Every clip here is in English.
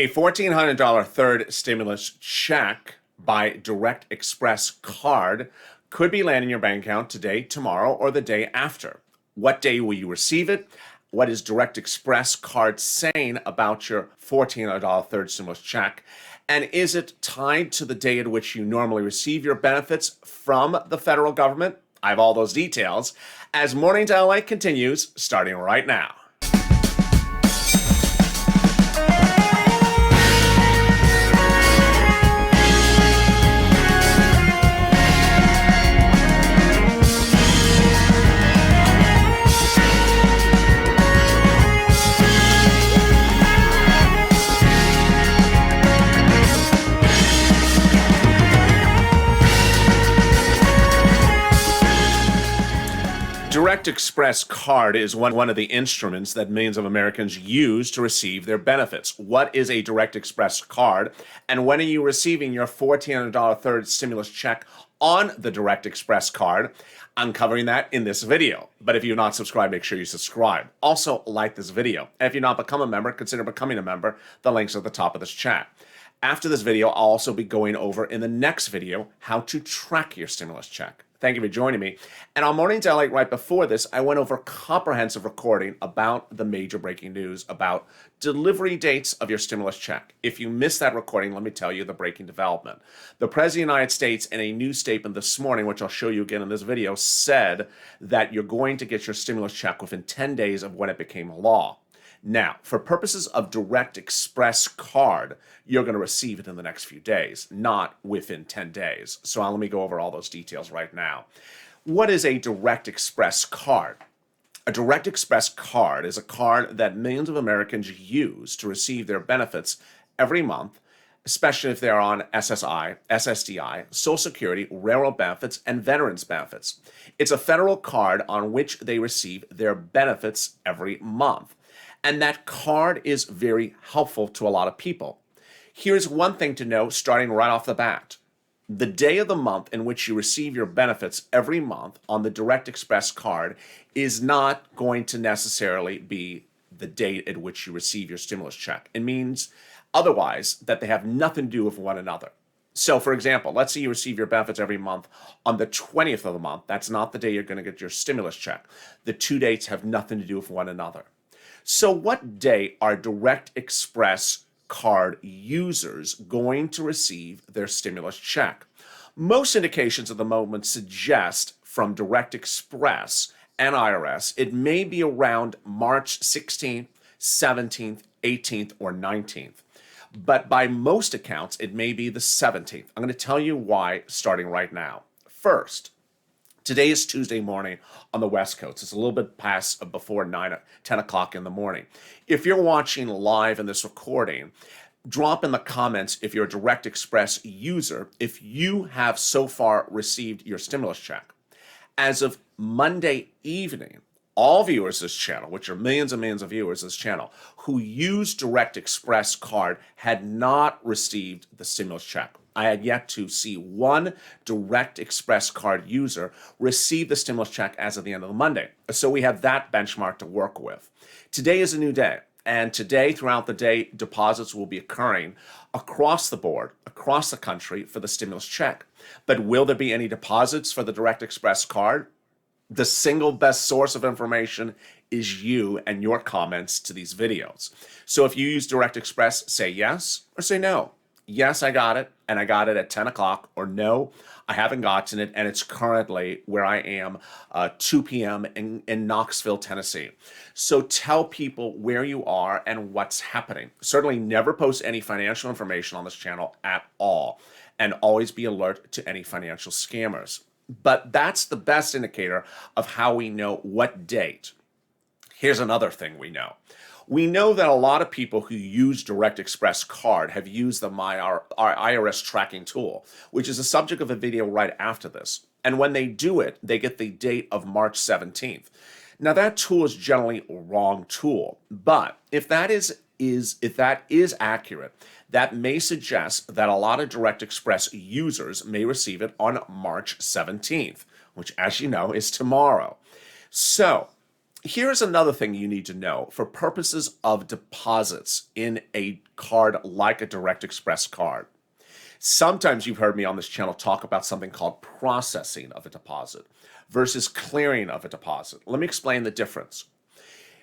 A $1,400 third stimulus check by Direct Express card could be landing in your bank account today, tomorrow, or the day after. What day will you receive it? What is Direct Express card saying about your $1,400 third stimulus check? And is it tied to the day at which you normally receive your benefits from the federal government? I have all those details as Morning to LA continues, starting right now. Direct Express card is one of the instruments that millions of Americans use to receive their benefits. What is a Direct Express card, and when are you receiving your $1,400 third stimulus check on the Direct Express card? I'm covering that in this video. But if you're not subscribed, make sure you subscribe. Also, like this video. And if you're not become a member, consider becoming a member. The link's at the top of this chat. After this video, I'll also be going over in the next video how to track your stimulus check. Thank you for joining me. And on Morning to LA right before this, I went over a comprehensive recording about the major breaking news about delivery dates of your stimulus check. If you missed that recording, let me tell you the breaking development. The President of the United States, in a news statement this morning, which I'll show you again in this video, said that you're going to get your stimulus check within 10 days of when it became law. Now, for purposes of Direct Express card, you're going to receive it in the next few days, not within 10 days. So let me go over all those details right now. What is a Direct Express card? A Direct Express card is a card that millions of Americans use to receive their benefits every month, especially if they're on SSI, SSDI, Social Security, railroad benefits, and veterans benefits. It's a federal card on which they receive their benefits every month. And that card is very helpful to a lot of people. Here's one thing to know starting right off the bat. The day of the month in which you receive your benefits every month on the Direct Express card is not going to necessarily be the date at which you receive your stimulus check. It means otherwise that they have nothing to do with one another. So, for example, let's say you receive your benefits every month on the 20th of the month. That's not the day you're going to get your stimulus check. The two dates have nothing to do with one another. So what day are Direct Express card users going to receive their stimulus check? Most indications at the moment suggest from Direct Express and IRS, it may be around March 16th, 17th, 18th, or 19th. But by most accounts, it may be the 17th. I'm going to tell you why starting right now. First, today is Tuesday morning on the West Coast. It's a little bit past before 10 o'clock in the morning. If you're watching live in this recording, drop in the comments if you're a Direct Express user, if you have so far received your stimulus check. As of Monday evening, all viewers of this channel, which are millions and millions of viewers of this channel, who use Direct Express card had not received the stimulus check. I had yet to see one Direct Express card user receive the stimulus check as of the end of the Monday. So we have that benchmark to work with. Today is a new day. And today, throughout the day, deposits will be occurring across the board, across the country for the stimulus check. But will there be any deposits for the Direct Express card? The single best source of information is you and your comments to these videos. So if you use Direct Express, say yes or say no. Yes, I got it, and I got it at 10 o'clock, or no, I haven't gotten it, and it's currently where I am, 2 p.m. in Knoxville, Tennessee. So tell people where you are and what's happening. Certainly never post any financial information on this channel at all, and always be alert to any financial scammers. But that's the best indicator of how we know what date. Here's another thing we know. We know that a lot of people who use Direct Express card have used our IRS tracking tool, which is the subject of a video right after this. And when they do it, they get the date of March 17th. Now that tool is generally a wrong tool, but if that is accurate, that may suggest that a lot of Direct Express users may receive it on March 17th, which, as you know, is tomorrow. So Here's another thing you need to know for purposes of deposits in a card like a Direct Express card. Sometimes you've heard me on this channel talk about something called processing of a deposit versus clearing of a deposit. Let me explain the difference.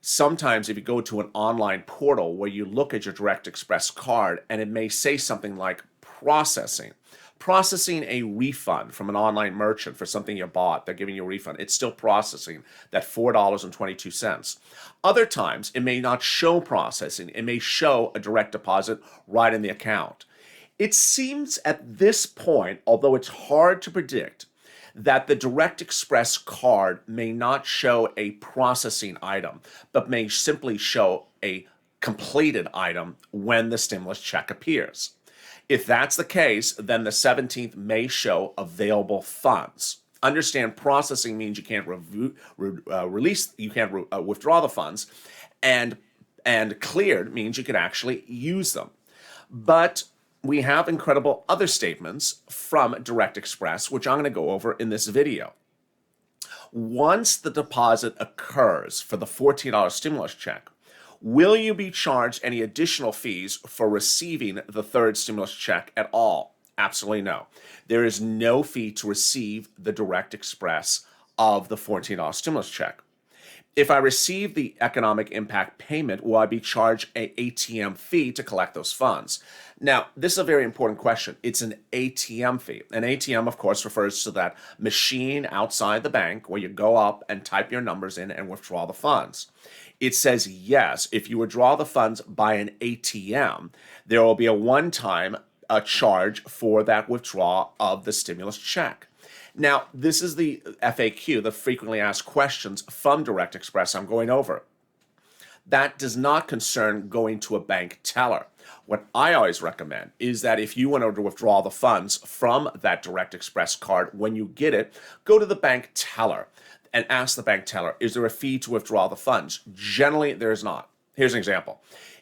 Sometimes if you go to an online portal where you look at your Direct Express card and it may say something like processing a refund from an online merchant for something you bought, they're giving you a refund. It's still processing that $4.22. Other times it may not show processing. It may show a direct deposit right in the account. It seems at this point, although it's hard to predict, that the Direct Express card may not show a processing item, but may simply show a completed item when the stimulus check appears. If that's the case, then the 17th may show available funds. Understand, processing means you can't withdraw the funds, and cleared means you can actually use them. But we have incredible other statements from Direct Express, which I'm going to go over in this video. Once the deposit occurs for the $14 stimulus check, will you be charged any additional fees for receiving the third stimulus check at all? Absolutely no. There is no fee to receive the Direct Express of the $14 stimulus check. If I receive the economic impact payment, will I be charged an ATM fee to collect those funds? Now, this is a very important question. It's an ATM fee. An ATM, of course, refers to that machine outside the bank where you go up and type your numbers in and withdraw the funds. It says, yes, if you withdraw the funds by an ATM, there will be a one-time charge for that withdrawal of the stimulus check. Now, this is the FAQ, the frequently asked questions from Direct Express I'm going over. That does not concern going to a bank teller. What I always recommend is that if you want to withdraw the funds from that Direct Express card, when you get it, go to the bank teller and ask the bank teller, is there a fee to withdraw the funds? Generally, there is not. Here's an example.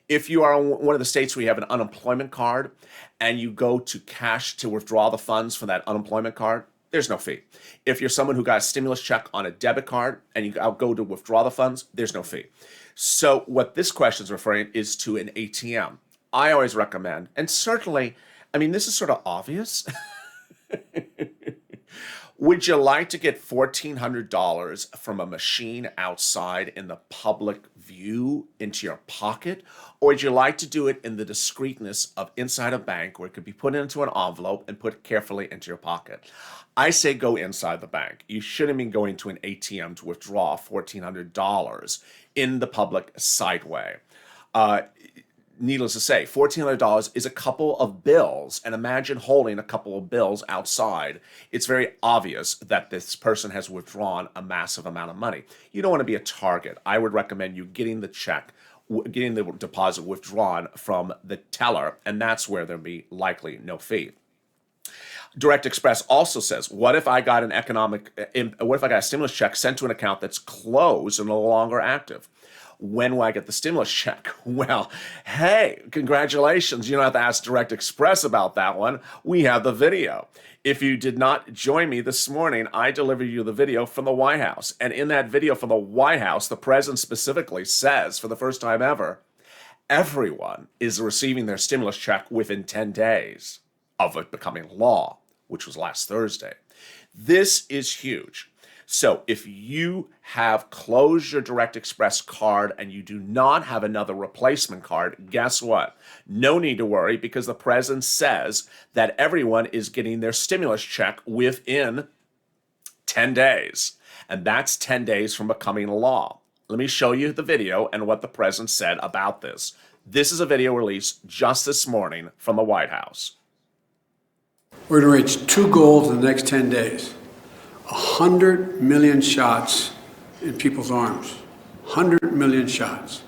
If you are in one of the states where you have an unemployment card and you go to cash to withdraw the funds from that unemployment card, there's no fee. If you're someone who got a stimulus check on a debit card and you go to withdraw the funds, there's no fee. So what this question is referring is to an ATM. I always recommend, and certainly, I mean, this is sort of obvious. Would you like to get $1,400 from a machine outside in the public view into your pocket? Or would you like to do it in the discreetness of inside a bank where it could be put into an envelope and put carefully into your pocket? I say go inside the bank. You shouldn't be going to an ATM to withdraw $1,400 in the public sideway. Needless to say, $1,400 is a couple of bills, and imagine holding a couple of bills outside. It's very obvious that this person has withdrawn a massive amount of money. You don't want to be a target. I would recommend you getting the deposit withdrawn from the teller, and that's where there'll be likely no fee. Direct Express also says, what if I got a stimulus check sent to an account that's closed and no longer active? When will I get the stimulus check? Well, hey, congratulations. You don't have to ask Direct Express about that one. We have the video. If you did not join me this morning, I delivered you the video from the White House. And in that video from the White House, the president specifically says, for the first time ever, everyone is receiving their stimulus check within 10 days of it becoming law, which was last Thursday. This is huge. So if you have closed your Direct Express card and you do not have another replacement card, guess what? No need to worry, because the president says that everyone is getting their stimulus check within 10 days. And that's 10 days from becoming law. Let me show you the video and what the president said about this. This is a video released just this morning from the White House. We're going to reach two goals in the next 10 days. 100 million shots in people's arms, 100 million shots,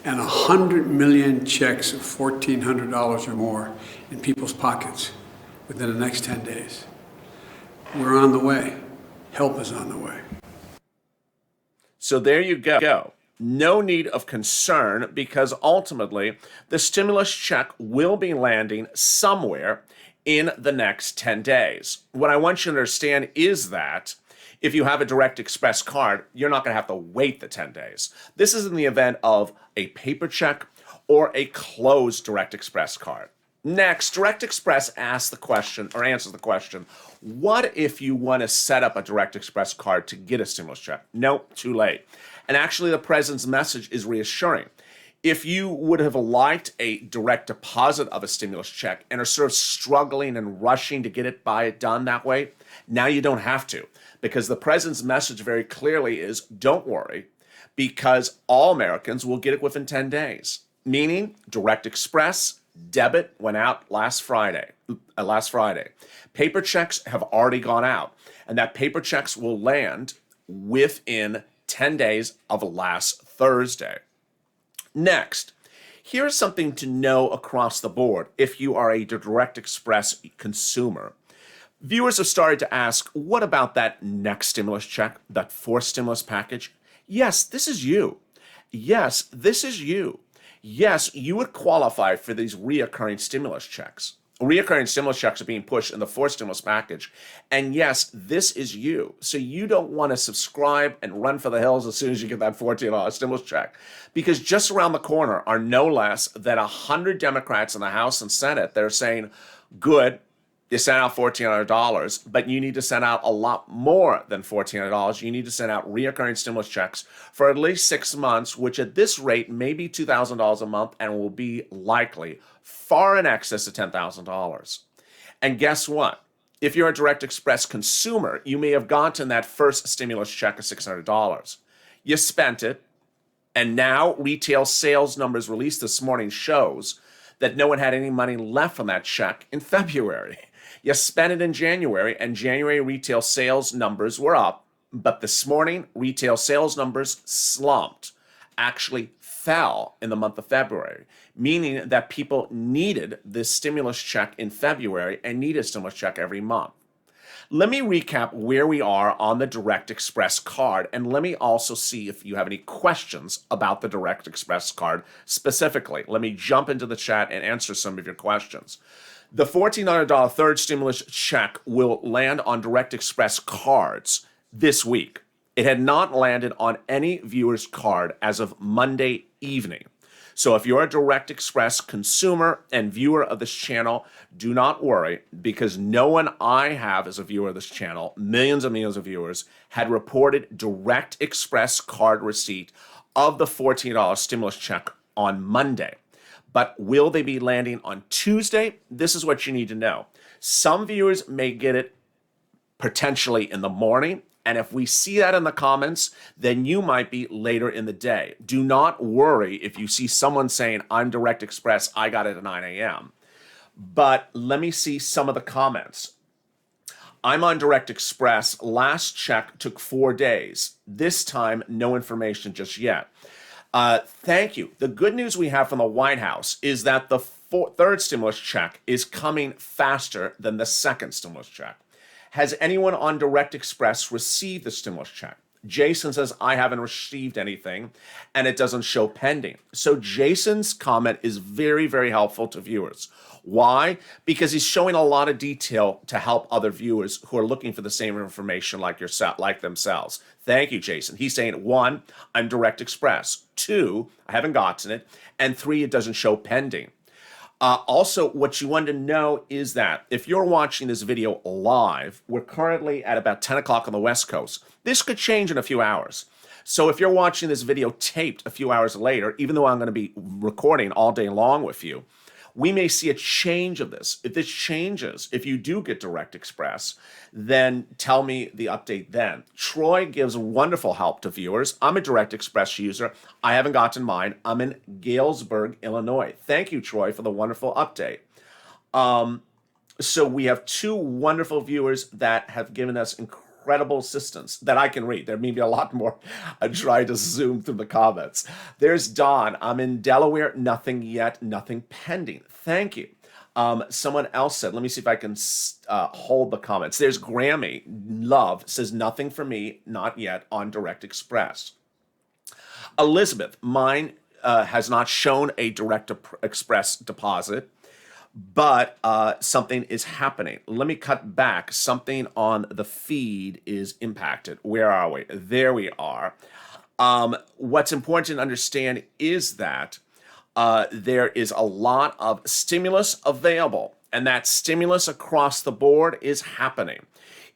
and 100 million checks of $1,400 or more in people's pockets within the next 10 days. We're on the way. Help is on the way. So there you go. No need of concern, because ultimately the stimulus check will be landing somewhere in the next 10 days. What I want you to understand is that If you have a Direct Express card, you're not going to have to wait the 10 days. This is in the event of a paper check or a closed Direct Express card. Next, Direct Express asks the question or answers the question, what if you want to set up a Direct Express card to get a stimulus check? Nope, too late. And actually, the president's message is reassuring. If you would have liked a direct deposit of a stimulus check and are sort of struggling and rushing to get it done that way, now you don't have to, because the president's message very clearly is don't worry, because all Americans will get it within 10 days. Meaning, Direct Express debit went out last Friday. Paper checks have already gone out, and that paper checks will land within 10 days of last Thursday. Next, here's something to know across the board if you are a Direct Express consumer. Viewers have started to ask, what about that next stimulus check, that fourth stimulus package? Yes, this is you. Yes, this is you. Yes, you would qualify for these reoccurring stimulus checks. Reoccurring stimulus checks are being pushed in the fourth stimulus package. And yes, this is you. So you don't want to subscribe and run for the hills as soon as you get that $14 stimulus check. Because just around the corner are no less than 100 Democrats in the House and Senate that are saying, good, you sent out $1,400, but you need to send out a lot more than $1,400. You need to send out reoccurring stimulus checks for at least 6 months, which at this rate may be $2,000 a month and will be likely far in excess of $10,000. And guess what? If you're a Direct Express consumer, you may have gotten that first stimulus check of $600. You spent it, and now retail sales numbers released this morning shows that no one had any money left from that check in February. You spent it in January, and January retail sales numbers were up, but this morning retail sales numbers slumped, actually fell in the month of February, meaning that people needed this stimulus check in February and need a stimulus check every month. Let me recap where we are on the Direct Express card, and let me also see if you have any questions about the Direct Express card specifically. Let me jump into the chat and answer some of your questions. The $1,400 third stimulus check will land on Direct Express cards this week. It had not landed on any viewer's card as of Monday evening. So if you're a Direct Express consumer and viewer of this channel, do not worry, because no one I have as a viewer of this channel, millions and millions of viewers, had reported Direct Express card receipt of the $14 stimulus check on Monday. But will they be landing on Tuesday? This is what you need to know. Some viewers may get it potentially in the morning, and if we see that in the comments, then you might be later in the day. Do not worry if you see someone saying, I'm Direct Express, I got it at 9 a.m. But let me see some of the comments. I'm on Direct Express. Last check took 4 days. This time, no information just yet. Thank you. The good news we have from the White House is that the third stimulus check is coming faster than the second stimulus check. Has anyone on Direct Express received the stimulus check? Jason says, I haven't received anything, and it doesn't show pending. So Jason's comment is very, very helpful to viewers. Why? Because he's showing a lot of detail to help other viewers who are looking for the same information like themselves. Thank you, Jason. He's saying, 1, I'm Direct Express. 2, I haven't gotten it. And 3, it doesn't show pending. Also, what you want to know is that if you're watching this video live, we're currently at about 10 o'clock on the West Coast. This could change in a few hours. So if you're watching this video taped a few hours later, even though I'm going to be recording all day long with you, we may see a change of this. If this changes, if you do get Direct Express, then tell me the update then. Troy gives wonderful help to viewers. I'm a Direct Express user. I haven't gotten mine. I'm in Galesburg, Illinois. Thank you, Troy, for the wonderful update. So we have 2 wonderful viewers that have given us incredible assistance that I can read. There may be a lot more. I'm trying to zoom through the comments. There's Don. I'm in Delaware. Nothing yet. Nothing pending. Thank you. Someone else said, let me see if I can hold the comments. There's Grammy. Love says, nothing for me, not yet on Direct Express. Elizabeth, mine has not shown a Direct Express deposit. but something is happening. Let me cut back. Something on the feed is impacted. Where are we? There we are. What's important to understand is that there is a lot of stimulus available, and that stimulus across the board is happening.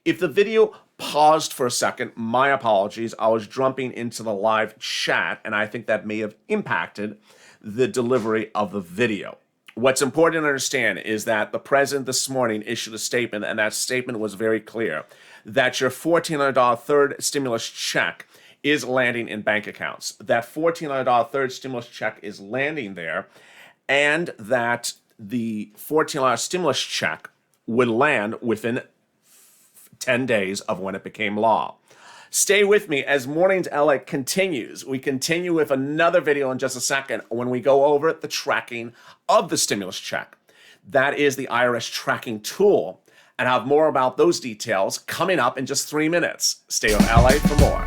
If the video paused for a second, my apologies. I was jumping into the live chat, and I think that may have impacted the delivery of the video. What's important to understand is that the president this morning issued a statement, and that statement was very clear that your $1,400 third stimulus check is landing in bank accounts. That $1,400 third stimulus check is landing there, and that the $1,400 stimulus check would land within 10 days of when it became law. Stay with me as Mornings LA continues. We continue with another video in just a second when we go over the tracking of the stimulus check. That is the IRS tracking tool, and I'll have more about those details coming up in just 3 minutes. Stay on LA for more.